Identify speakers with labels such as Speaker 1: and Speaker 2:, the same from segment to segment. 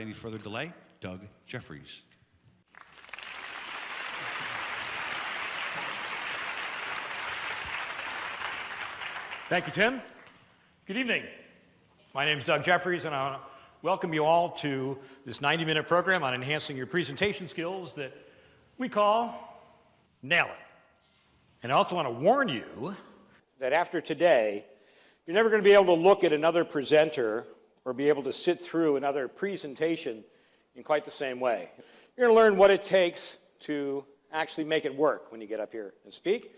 Speaker 1: any further delay, Doug Jeffries.
Speaker 2: Thank you, Tim. Good evening. My name is Doug Jeffries, and I want to welcome you all to this 90-minute program on enhancing your presentation skills that we call Nail It. And I also want to warn you that after today, you're never going to be able to look at another presenter or be able to sit through another presentation in quite the same way. You're going to learn what it takes to actually make it work when you get up here and speak.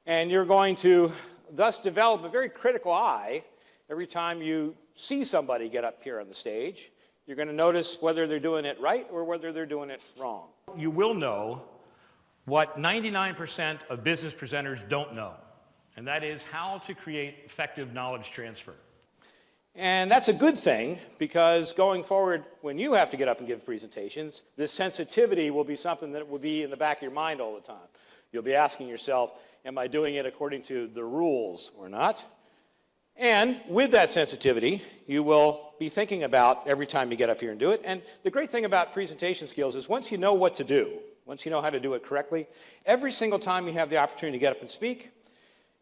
Speaker 2: And you're going to thus develop a very critical eye every time you see somebody get up here on the stage. You're going to notice whether they're doing it right or whether they're doing it wrong. You will know what 99% of business presenters don't know, and that is how to create effective knowledge transfer. And that's a good thing, because going forward, when you have to get up and give presentations, this sensitivity will be something that will be in the back of your mind all the time. You'll be asking yourself, am I doing it according to the rules or not? And with that sensitivity, you will be thinking about every time you get up here and do it. And the great thing about presentation skills is once you know what to do, once you know how to do it correctly, every single time you have the opportunity to get up and speak,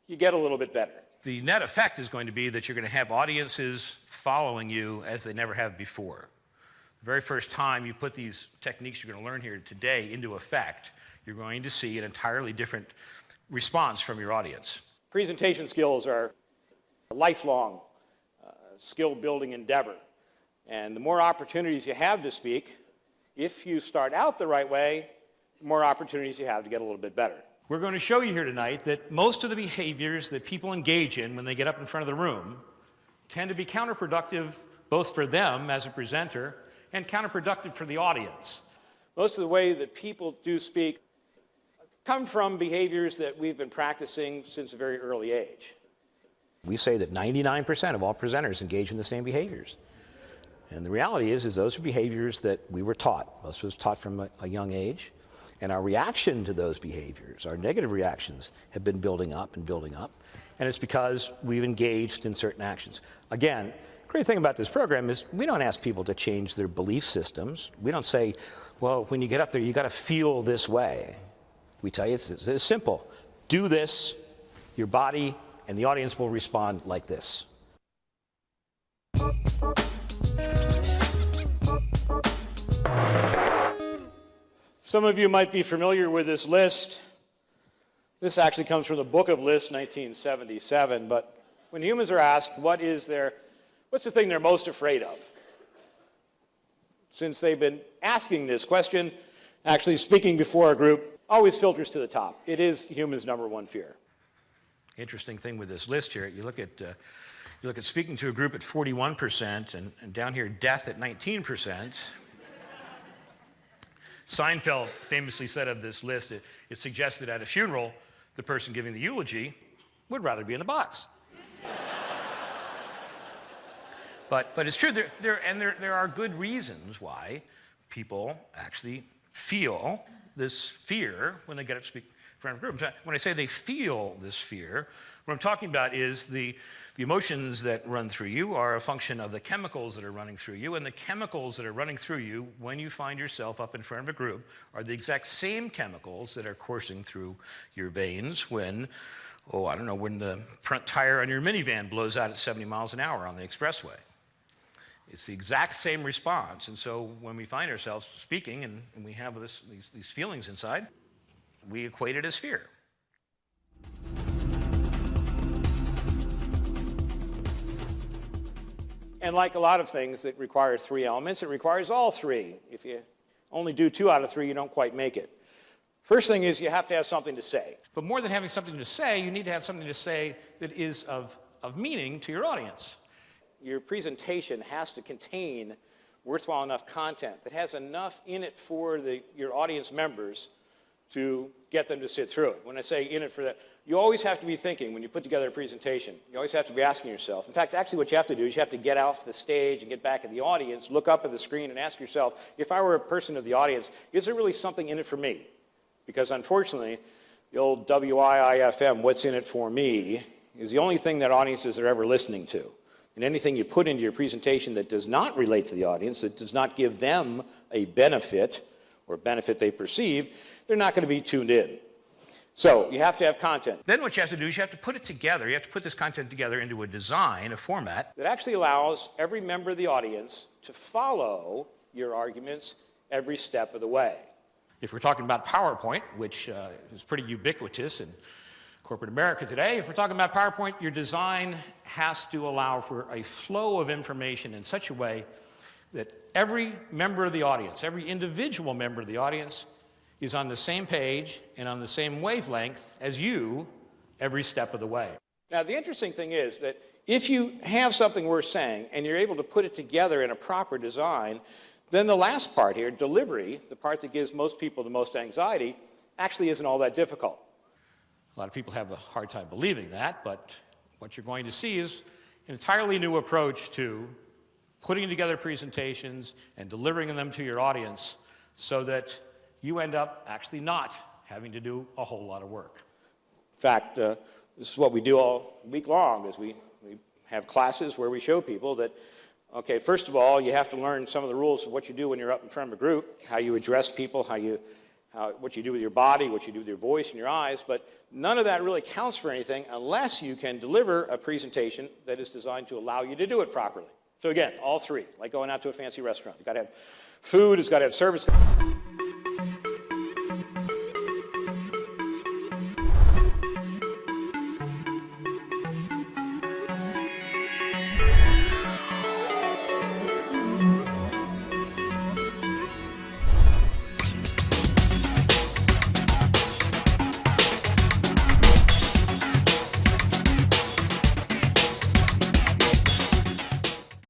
Speaker 2: you get a little bit better. The net effect is going to be that you're going to have audiences following you as they never have before. The very first time you put these techniques you're going to learn here today into effect, you're going to see an entirely different response from your audience. Presentation skills are a lifelong skill-building endeavor. And the more opportunities you have to speak, if you start out the right way, the more opportunities you have to get a little bit better. We're going to show you here tonight that most of the behaviors that people engage in when they get up in front of the room tend to be counterproductive both for them as a presenter and counterproductive for the audience. Most of the way that people do speak come from behaviors that we've been practicing since a very early age. We say that 99% of all presenters engage in the same behaviors. And the reality is those are behaviors that we were taught. Most of us taught from a young age. And our reaction to those behaviors, our negative reactions, have been building up and building up. And it's because we've engaged in certain actions. Again, the great thing about this program is we don't ask people to change their belief systems. We don't say, well, when you get up there, you got to feel this way. We tell you it's simple. Do this, your body and the audience will respond like this. Some of you might be familiar with this list. This actually comes from the Book of Lists, 1977. But when humans are asked what's the thing they're most afraid of? Since they've been asking this question, actually speaking before a group always filters to the top. It is humans' number one fear. Interesting thing with this list here, you look at speaking to a group at 41% and down here death at 19%. Seinfeld famously said of this list, it suggested at a funeral, the person giving the eulogy would rather be in the box. But it's true, there are good reasons why people actually feel this fear when they get up to speak in front of a group. When I say they feel this fear, what I'm talking about is the emotions that run through you are a function of the chemicals that are running through you, and the chemicals that are running through you when you find yourself up in front of a group are the exact same chemicals that are coursing through your veins when, when the front tire on your minivan blows out at 70 miles an hour on the expressway. It's the exact same response, and so when we find ourselves speaking and we have these feelings inside, we equate it as fear. And like a lot of things that require three elements, it requires all three. If you only do 2 out of 3, you don't quite make it. First thing is you have to have something to say. But more than having something to say, you need to have something to say that is of meaning to your audience. Your presentation has to contain worthwhile enough content that has enough in it for your audience members to get them to sit through it. When I say in it for that, you always have to be thinking when you put together a presentation. You always have to be asking yourself. In fact, actually what you have to do is you have to get off the stage and get back in the audience, look up at the screen and ask yourself, if I were a person of the audience, is there really something in it for me? Because unfortunately, the old WIIFM, what's in it for me, is the only thing that audiences are ever listening to. And anything you put into your presentation that does not relate to the audience, that does not give them a benefit or benefit they perceive, they're not going to be tuned in. So you have to have content. Then what you have to do is you have to put it together. You have to put this content together into a design, a format, that actually allows every member of the audience to follow your arguments every step of the way. If we're talking about PowerPoint, which is pretty ubiquitous in corporate America today, if we're talking about PowerPoint, your design has to allow for a flow of information in such a way that every member of the audience, every individual member of the audience, is on the same page and on the same wavelength as you every step of the way. Now, the interesting thing is that if you have something worth saying and you're able to put it together in a proper design, then the last part here, delivery, the part that gives most people the most anxiety, actually isn't all that difficult. A lot of people have a hard time believing that, but what you're going to see is an entirely new approach to putting together presentations and delivering them to your audience so that you end up actually not having to do a whole lot of work. In fact, this is what we do all week long, is we have classes where we show people that, okay, first of all, you have to learn some of the rules of what you do when you're up in front of a group, how you address people, what you do with your body, what you do with your voice and your eyes, but none of that really counts for anything unless you can deliver a presentation that is designed to allow you to do it properly. So again, all three, like going out to a fancy restaurant. You've got to have food, it's got to have service.